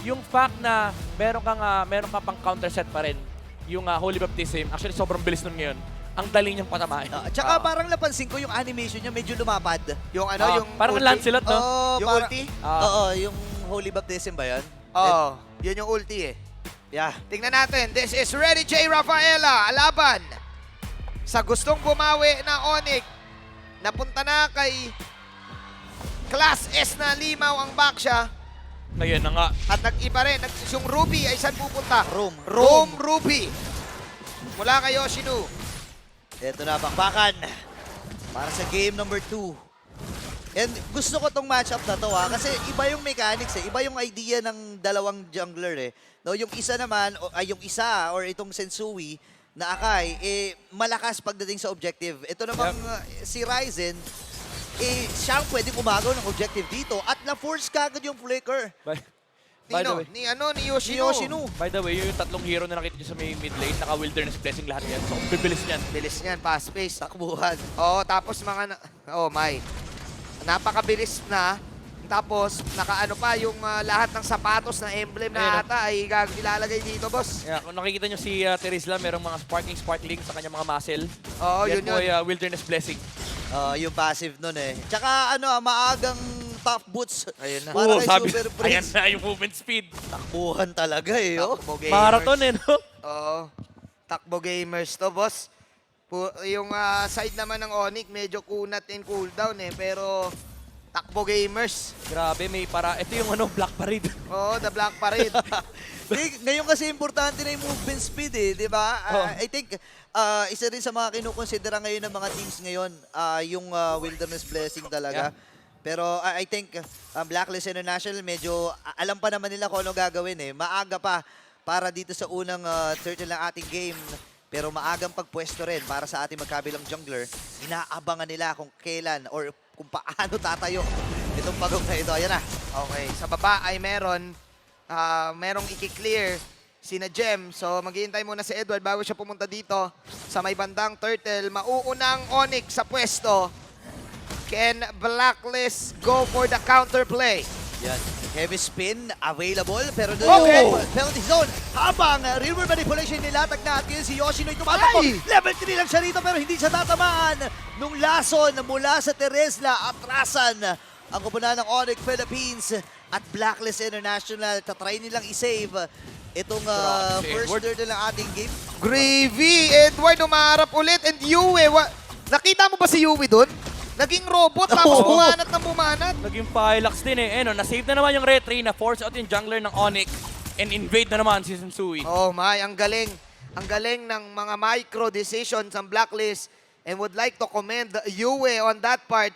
yung fact na meron ka pang counter set pa rin, yung Holy Baptism, actually sobrang bilis nun ngayon. Ang dali niyang patamahin. Tsaka parang napansin ko yung animation niya medyo lumapad. Yung ano, yung parang ulti. Lancelot, no? Yung ulti? Oo, yung Holy Baptism ba yan? Oo, yun yung ulti eh. Yeah. Tingnan natin, this is Ready J. Rafaela, alaban sa gustong bumawi na Onyx. Napunta na kay Class S na limaw ang Baksha. Ngayon na nga. At nag-iba rin, yung Ruby ay saan pupunta? Rome. Ruby. Mula kay Yoshinu. Ito na, bakbakan. Para sa game number 2. And gusto ko tong matchup na to kasi iba yung mechanics iba yung idea ng dalawang jungler No, yung isa naman, yung isa or itong Sensui na Akai, malakas pagdating sa objective. Ito namang si Ryzen, siya ang pwedeng umagaw ng objective dito at na-force kagad yung flicker. By the way, Ni Yoshinu. By the way, yung tatlong hero na nakita niyo sa may mid lane, naka-wilderness blessing lahat yan. So, bibilis niyan. Bilis niyan, fast pace. Takbuhan. Oo, tapos mga, napakabilis na. Tapos, nakaano pa yung lahat ng sapatos na emblem na ata ay ilalagay dito, boss. Yeah, kung nakikita niyo si Terizla, merong mga sparkling sa kanyang mga muscle. Oo, Yan yun po yun. ay wilderness blessing. Yung passive nun Tsaka maagang top boots. Ayun na. Para kay sabi, Super ayan Prince. na yung movement speed. Takbuhan talaga Takbo gamers. Marathon no? Oo. Takbo gamers to, boss. Yung side naman ng Onyx, medyo kunat and cooldown pero takbo gamers. Grabe, ito yung Black Parade. Oo, the Black Parade. Ngayon kasi importante na yung movement speed di ba? I think isa rin sa mga kinukonsidera ngayon ng mga teams ngayon yung Wilderness Blessing talaga. Yeah. Pero I think Blacklist International medyo alam pa naman nila kung ano gagawin Maaga pa para dito sa unang turtle ng ating game. Pero maagang pagpwesto rin para sa ating magkabilang jungler. Inaabangan nila kung kailan or kung paano tatayo itong pagong na ito. Ayan na. Okay, sa baba ay merong i-clear sina Gem. So maghihintay muna si Edward bago siya pumunta dito sa may bandang turtle. Mauunang Onyx sa pwesto. Can Blacklist go for the counterplay? Yan. Heavy spin available pero Okay. penalty zone habang river manipulation nilatag natin si Yoshino tumatakbo. Level 3 lang siya rito pero hindi siya tatamaan nung lason mula sa Terizla. Atrasan ang kupunan ng Onyx Philippines at Blacklist International. Tatry nilang i-save itong first Edward. turtle ng ating game. Gravy! Edward umarap ulit and Yue. Nakita mo ba si Yue dun? Naging robot tapos Oo. bumanat ng bumanat. Naging Pylax din na-save na naman yung retry, na-force out yung jungler ng Onyx, and invade na naman si Sensui. Oh my, ang galing. Ang galing ng mga micro decisions ang Blacklist and would like to commend Yue on that part.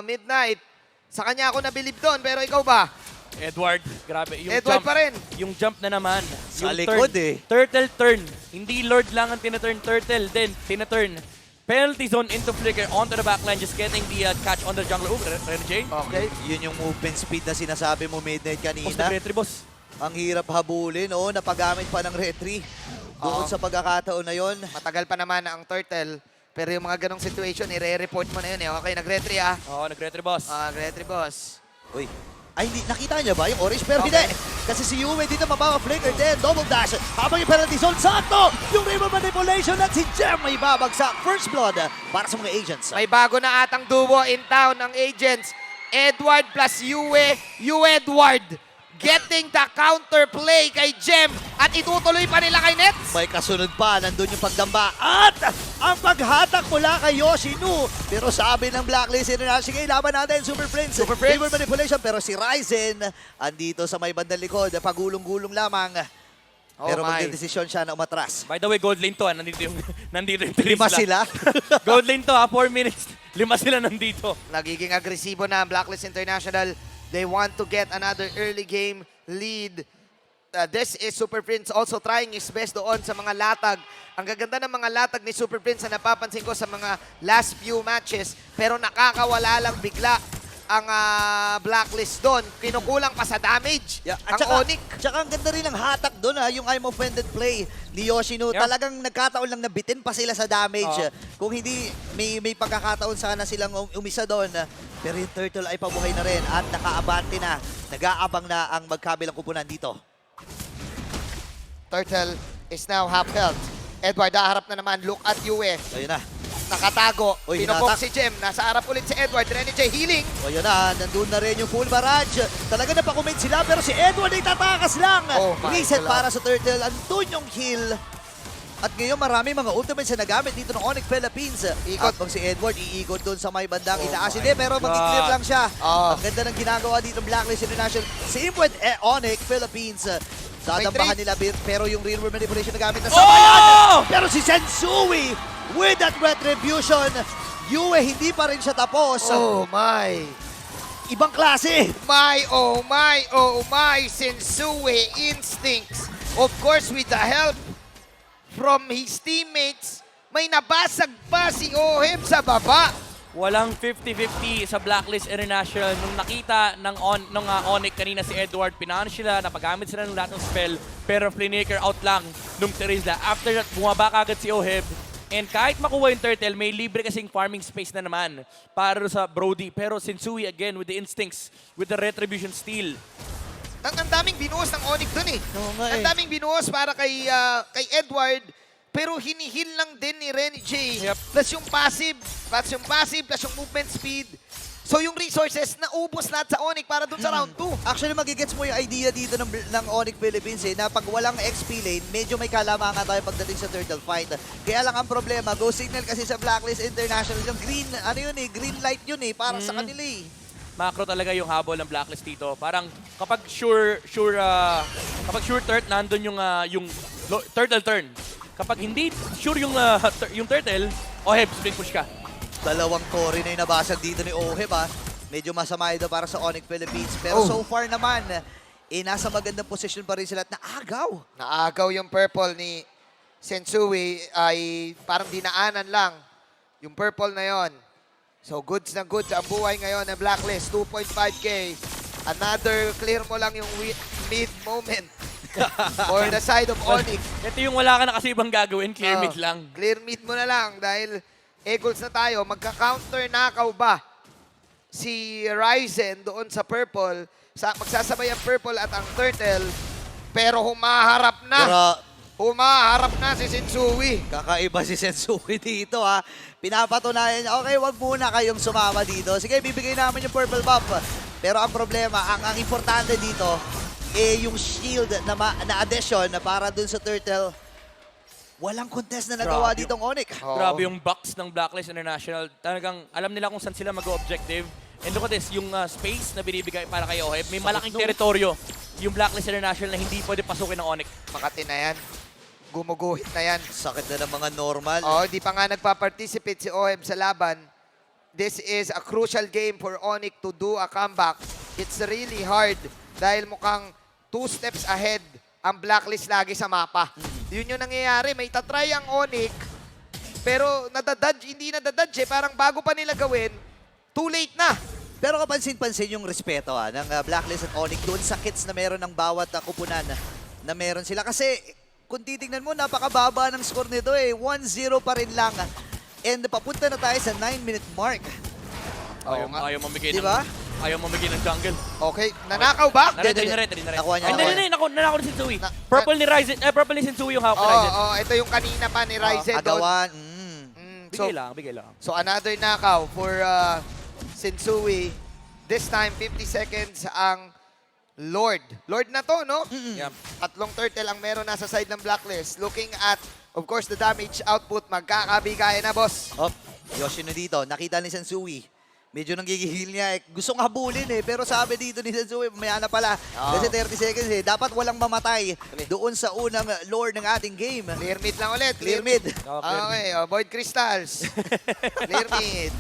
Midnight. Sa kanya ako nabilib doon pero ikaw ba? Edward, grabe. Yung Edward jump, pa rin. Yung jump na naman. Sa Yung likod, Turtle turn. Hindi Lord lang ang tina-turn. Turtle din, tina-turn. Penalty zone into flicker onto the backline, just getting the catch on the jungler. Ready, Jay? Okay. Yun yung movement speed na sinasabi mo Midnight kanina. Post the retry, boss. Ang hirap habulin. Napagamit pa ng retry. Doon sa pagkakataon na yon. Matagal pa naman ang turtle. Pero yung mga ganong situation, i-report mo na yun Okay, nag-retry Oo, nag-retry, boss. Nag-retry boss. Uy. Ay, hindi. Nakita niya ba yung orange? Pero Okay. hindi. Kasi si Yue dito mabawa flicker din. Double dash. Habang yung penalty zone. Sakto! Yung river manipulation at si Gem may babagsak. First blood para sa mga agents. May bago na atang duo in town ng agents. Edward plus Yue. Edward getting the counterplay kay Gem. At itutuloy pa nila kay Nets. May kasunod pa. Nandun yung pagdamba. At ang paghatak mula kay Yoshinu. Pero sabi ng Blacklist International, sige, laban natin, Super Prince. Super Prince. River manipulation. Pero si Ryzen, andito sa may bandang likod. Pagulong-gulong lamang. Oh Pero my. magdedesisyon siya na umatras. By the way, gold lane to. Nandito yung Lima sila. Gold lane to, 4 minutes. 5 sila nandito. Nagiging agresibo na ang Blacklist International. They want to get another early game lead. This is Super Prince also trying his best doon sa mga latag. Ang gaganda ng mga latag ni Super Prince na napapansin ko sa mga last few matches. Pero nakakawala lang bigla ang Blacklist doon. Kinukulang pa sa damage ang Onyx. Tsaka ang ganda rin ng hatak doon yung I'm offended play ni Yoshino. Yeah. Talagang nagkataon lang nabitin pa sila sa damage. Oo. Kung hindi, may pagkakataon sana silang umisa doon. Pero yung Turtle ay pabuhay na rin at nakaabante na. Nag-aabang na ang magkabilang kupunan dito. Turtle is now half health. Edward, haharap na naman. Look at Yue. Ayun na. Nakatago. Uy, Pinupok hinatak. si Jem. Nasa harap ulit si Edward. Renny J healing. Ayun na, nandun na rin yung full barrage. Talaga napakomment sila pero si Edward ay tatakas lang. Oh my Reset God. para sa Turtle. Andun yung kill. At ngayon marami mga ultimates na nagamit dito ng Onyx Philippines. Ikot. Habang si Edward iikot doon sa may bandang Oh itaas. my Hindi, pero mag-clear God. lang siya. Oh. Ang ganda ng ginagawa dito ng Blacklist International. Same with Onyx Philippines. Dadambahan nila pero yung real world manipulation na gamit na sa Oh! pero si Sensui with that retribution. Yue, hindi pa rin siya tapos. Oh my. Ibang klase. Oh my. Sensui instincts. Of course, with the help from his teammates, may nabasag pa si Oheb sa baba. Walang 50-50 sa Blacklist International. Nung nakita ng Onyx kanina si Edward, pinunish sila, napagamit sila ng lahat ng spell, pero Flinaker out lang nung Terizla. After that, bumaba kagad si Oheb. And kahit makuha yung Turtle, may libre kasing farming space na naman para sa Brody. Pero Sensui again with the instincts, with the retribution steal. Ang daming binuhos ng Onyx dun eh. Oo nga Ang eh. daming binuhos para kay Edward, pero hinihil lang din ni Renny J. Yep. Plus yung passive, plus yung movement speed. So yung resources, naubos lahat sa Onyx para dun sa round 2. Actually, magigets mo yung idea dito ng Onyx Philippines na pag walang XP lane, medyo may kalamangan tayo pagdating sa Turtle fight. Kaya lang ang problema, go signal kasi sa Blacklist International, yung green, green light yun eh, para sa kanila eh. Macro talaga yung habol ng Blacklist dito. Parang kapag sure Turt, nandun yung Turtle turn. Kapag hindi sure yung Turtle, Oheb, spring push ka. Dalawang core na yung nabasag dito ni Oheb ha. Medyo masama ito para sa Onyx Philippines. Pero so far naman, nasa magandang position pa rin sila at naagaw. Naagaw yung purple ni Sensui ay parang dinaanan lang yung purple na yon. So goods na goods ang buhay ngayon ng Blacklist. 2.5k. Another clear mo lang yung mid moment for the side of Onyx. Ito yung wala ka na kasi ibang gagawin, clear mid lang. Clear mid mo na lang dahil Eagles na tayo. Magka-counter nakaw ba si Ryzen doon sa purple? Magsasabay ang purple at ang turtle. Pero humaharap na. Pero Humaharap na si Sensui. kakaiba si Sensui dito ha. Pinapatunayan niya, okay, wag muna kayong sumama dito. Sige, bibigay namin yung purple buff. Pero ang problema, ang importante dito, yung shield na addition na para dun sa turtle, walang contest na nagawa Grabe. ditong Onyx. Oo. Grabe yung box ng Blacklist International. Talagang alam nila kung saan sila mag-objective. And look at this, yung space na binibigay para kay Oheb, may malaking teritoryo yung Blacklist International na hindi pwede pasukin ng Onyx. Makati na yan. Gumuguhit na yan. Sakit na ng mga normal. Oh, di pa nga nagpa-participate si Oheb sa laban. This is a crucial game for Onyx to do a comeback. It's really hard dahil mukhang 2 steps ahead ang Blacklist lagi sa mapa. Yun yung nangyayari. May tatry ang Onyx, pero hindi nadadodge eh. Parang bago pa nila gawin, too late na. Pero kapansin-pansin yung respeto ng Blacklist at Onyx doon sa kits na meron ng bawat kupunan na meron sila. Kasi kung titingnan mo, napakababa ng score nito eh. 1-0 pa rin lang. And papunta na tayo sa 9-minute mark. Oo nga. Ayaw mamigay Diba? Ayaw mamigay ng jungle. Okay, nanakaw ba? Naretry Hindi, na rin. Nakuha niya, Hindi, nakuha hindi, nanakaw ni Sensui. Na- Purple ni Ryzen, purple ni Sensui yung hawak ni Oo, Ryzen. ito yung kanina pa ni Ryzen. doon. Agawan. So, Bigay lang. so another knockout for Sensui. This time, 50 seconds ang Lord. Lord na to, no? Yeah. Tatlong turtle ang meron nasa side ng Blacklist. Looking at, of course, the damage output. Magkakabigayan na, boss. Oh, Yoshino dito. Nakita ni Sensui. Medyo nanggigihil niya. Gustong habulin eh. Pero sabi dito ni Sensui, maya na pala. Oo. Kasi 30 seconds eh. Dapat walang mamatay doon sa unang Lord ng ating game. Clear mid lang ulit. Clear mid. Okay, Void Crystals. Clear mid.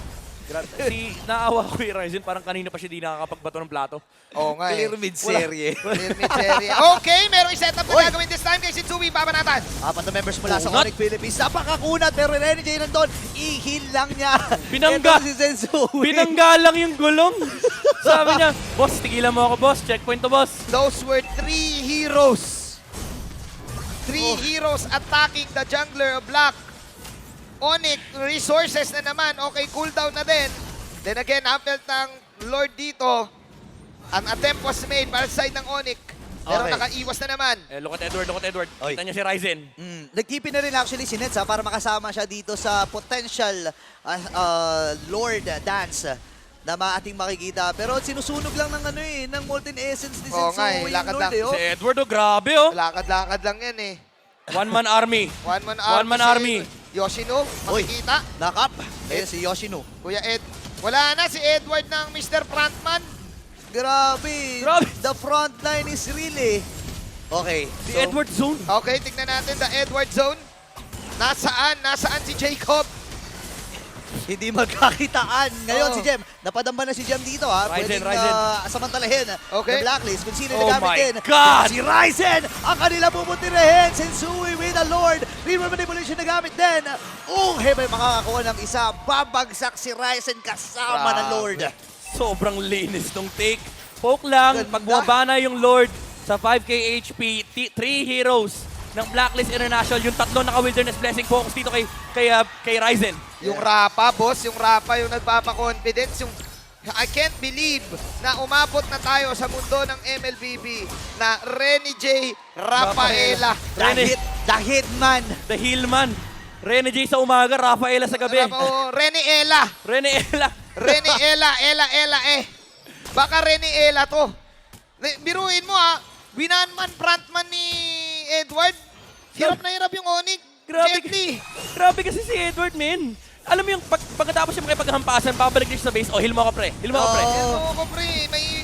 Naawa ko yung Ryzen, parang kanina pa siya di nakakapagbato ng plato. Oo nga Clear eh. mid serie. Clear mid series. Okay, merong setup na Uy! gagawin this time kay Sensui. Babanatan. Apat na members mula sa Kunat. Onyx Philippines. Napakakunat pero Renny J nandun. I-heal lang niya. Pinangga. Ito si Sensui. Pinangga lang yung gulong. Sabi niya, boss, tigilan mo ako, boss. Checkpoint to, boss. Those were 3 heroes. 3 heroes attacking the jungler of Black. Onyx, resources na naman. Okay, cooldown na din. Then again, napelt ng Lord dito. Ang attempt was made para sa side ng Onyx. Pero Okay. nakaiwas na naman. Look at Edward, look at Edward. Oy. Kita niya si Ryzen. Nagtipin na rin actually si Nets para makasama siya dito sa potential Lord dance na maating makikita. Pero sinusunog lang ng ng Molten Essence ni Oo Sensui nga eh, yung lakad Lord lang. Si Edward, grabe oh. Lakad-lakad lang yan eh. One-man army. One-man One-man army. army. Si Yoshino, Uy. makikita. Knock-up. Ayun si Yoshino. Kuya Ed. Wala na si Edward ng Mr. Frontman. Grabe. Grabe. The front line is really... Okay. Si Edward Zone. Okay, tignan natin the Edward Zone. Nasaan? Nasaan si Jacob? Hindi magkakitaan. Ngayon Oo. si Jem, napadamba na si Jem dito ha. Ryzen, Pwedeng Ryzen. samantalahin Okay. ng Blacklist kung sino Oh nagamit my din. God! Si Ryzen ang kanila puputirahin. Sensui with the Lord. River Manipulation nagamit din. May makakakuha ng isa. Babagsak si Ryzen kasama ng Grabe. Lord. Sobrang linis nung take. Poke lang, Ganda. pag bumaba na yung Lord sa 5k HP, 3 heroes ng Blacklist International, yung tatlo naka-Wilderness Blessing focus dito kay Ryzen. Yung Rapa, boss. Yung Rapa yung nagpapa-confidence. Yung I can't believe na umabot na tayo sa mundo ng MLBB na Renny J. Rafaela. The Hitman. The Healman. Rene J sa umaga, Rafaela sa gabi. Renny Ella. Rene Ella. Renny Ella eh. Baka Renny Ella to. Biruin mo winanman frontman ni Edward. Hirap na hirap yung Onyx. Grabe, Gently. grabe kasi si Edward, men. Alam mo yung pagkatapos siya makipaghampasan, babalik niya siya sa base. Oh, heal mo ka, pre. Heal mo ka, pre. Oh. Oo ko, pre. May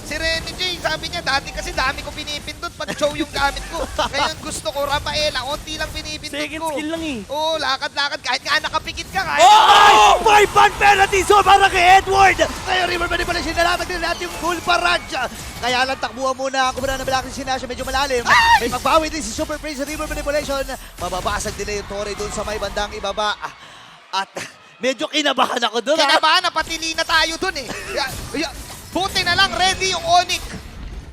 si Renny J, sabi niya, dati kasi dami ko pinipindot pag chow yung gamit ko. Ngayon gusto ko, Rafaela, onti lang pinipindot Second ko. skill lang eh. Oo, lakad-lakad. Kahit nga nakapikit ka, kahit... Oh! 5-1 penalty zone para kay Edward! Ngayon, River Manipulation nalatag din natin yung full barrage. Kaya lang takbuhan muna ang kumuna ng Blacklist si Nasha, medyo malalim. May magbawi din si Super Prince sa River Manipulation. Mababasag din na yung Torre doon sa may bandang ibaba. At medyo kinabahan ako doon. Kinabahan, napatili na tayo dun eh. Buti na lang ready yung Onyx.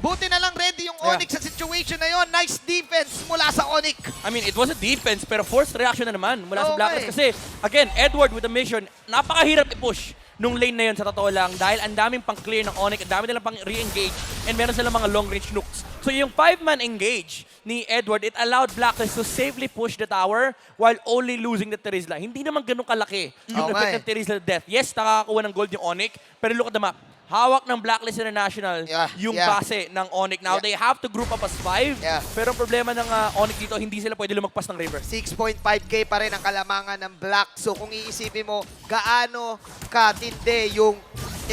Buti na lang ready yung Onyx sa situation na yon. Nice defense mula sa Onyx. I mean, it was a defense, pero forced reaction na naman mula sa Okay. Blacklist. Kasi, again, Edward with the mission, napakahirap i-push nung lane na yun sa totoo lang dahil ang daming pang-clear ng Onyx, ang dami nilang pang re-engage, and meron silang mga long-range nukes. So yung 5-man engage ni Edward, it allowed Blacklist to safely push the tower while only losing the Terizla. Hindi naman ganun kalaki yung Okay. effect ng Terizla death. Yes, nakakakuha ng gold yung Onyx, pero look at the map. Hawak ng Blacklist International yung base ng Onyx. Now, they have to group up as 5. Yeah. Pero ang problema ng Onyx dito, hindi sila pwede lumagpas ng river. 6.5k pa rin ang kalamangan ng Black. So kung iisipin mo, gaano katindi yung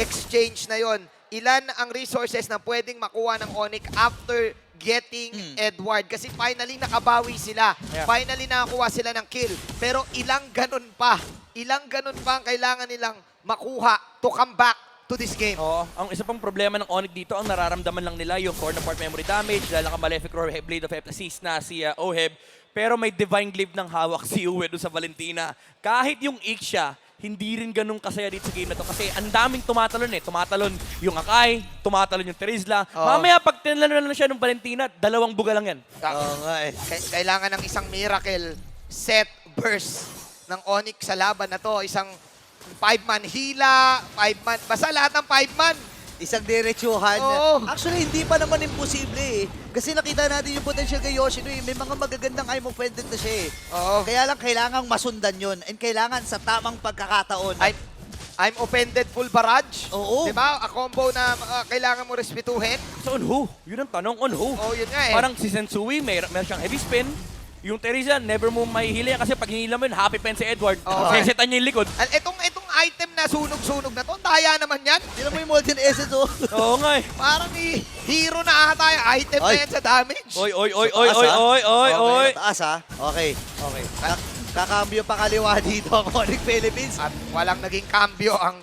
exchange na yon? Ilan ang resources na pwedeng makuha ng Onyx after getting Edward? Kasi finally nakabawi sila. Yeah. Finally nakakuha sila ng kill. Pero ilang ganun pa ang kailangan nilang makuha to come back to this game. Oo. Ang isa pang problema ng Onyx dito, ang nararamdaman lang nila yung core na part memory damage dahil naka-Malefic Roar Blade of Assist na si Oheb. Pero may Divine Glaive ng hawak si Uwe doon sa Valentina. Kahit yung Ixia, hindi rin ganun kasaya dito sa game na to kasi ang daming tumatalon eh. Tumatalon yung Akai, tumatalon yung Terizla. Oo. Mamaya pag tinalon na siya ng Valentina, 2 buga lang yan. Oo nga eh. Kailangan ng isang miracle set burst ng Onyx sa laban na to. Isang 5-man hila, 5-man, basta lahat ng 5-man. Isang diretsuhan. Oo. Actually, hindi pa naman imposible eh. Kasi nakita natin yung potential kay Yoshino eh. May mga magagandang eye movement na siya eh. Oo. Kaya lang kailangang masundan yun. And kailangan sa tamang pagkakataon. I'm offended full barrage. Oo. Diba? A combo na kailangan mo respetuhin. So on who? Yun ang tanong, on who? Oh, yun nga eh. Parang si Sensui, meron siyang heavy spin. Yung Teresa, never mo mahihila yan kasi pag hinila mo yun, happy pen si Edward. Oo. Sesetan niya yung likod. Etong item na sunog-sunog na to, daya naman yan. Tira mo yung Molten Essence oh. Oo nga eh. Parang hero na ata yung item na Ay. yan sa damage. Oy, Okay, taas ha. Okay. Okay. Kakambyo pa kaliwa dito ang Onyx Philippines. At walang naging cambio ang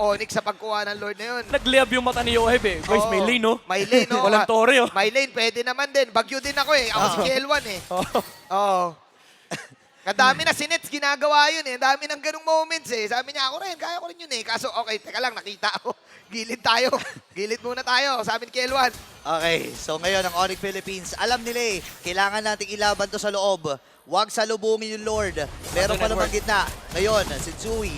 Onyx sa pagkuha ng Lord na yun. Nagliab yung mata ni Yoheb eh. Guys, may Oo. lane no? May lane, no? Walang tore oh. May lane, pwede naman din. Bagyo din ako eh. Ako si Kielwan eh. Oo. Kadami na si Nets ginagawa yun eh. Dami ng ganung moments eh. Sabi niya, ako rin, kaya ko rin yun eh. Kaso, okay, teka lang, nakita ako. Gilid tayo. Gilid muna tayo. Sabi ni Kielwan. Okay, so ngayon ang Onyx Philippines, alam nila eh, kailangan nating ilaban to sa loob. Huwag salubungin yung Lord. Meron pa naman Edward. gitna. Ngayon, si Zui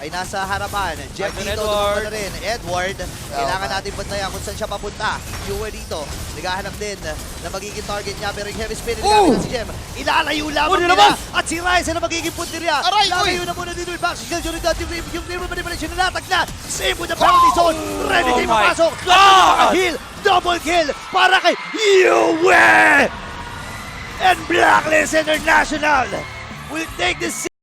ay nasa harapan. Jeff Martin dito, Edward. tumama na rin. Edward, kailangan man. natin bantayan kung saan siya papunta. Yue dito, naghahanap din na magiging target niya, pero yung heavy spin, naghahanap na si Jem. Ilalayo lamang Uy, nila, naman! at si Ryze na magiging puntirya. Aray, Lalayo na muna dito yung back skill, yung clear manipulation, nalatag na. Same with the penalty zone, ready Oh kayo my mapasok. God! At makahil, double kill para kay Yue! And Blacklist International will take the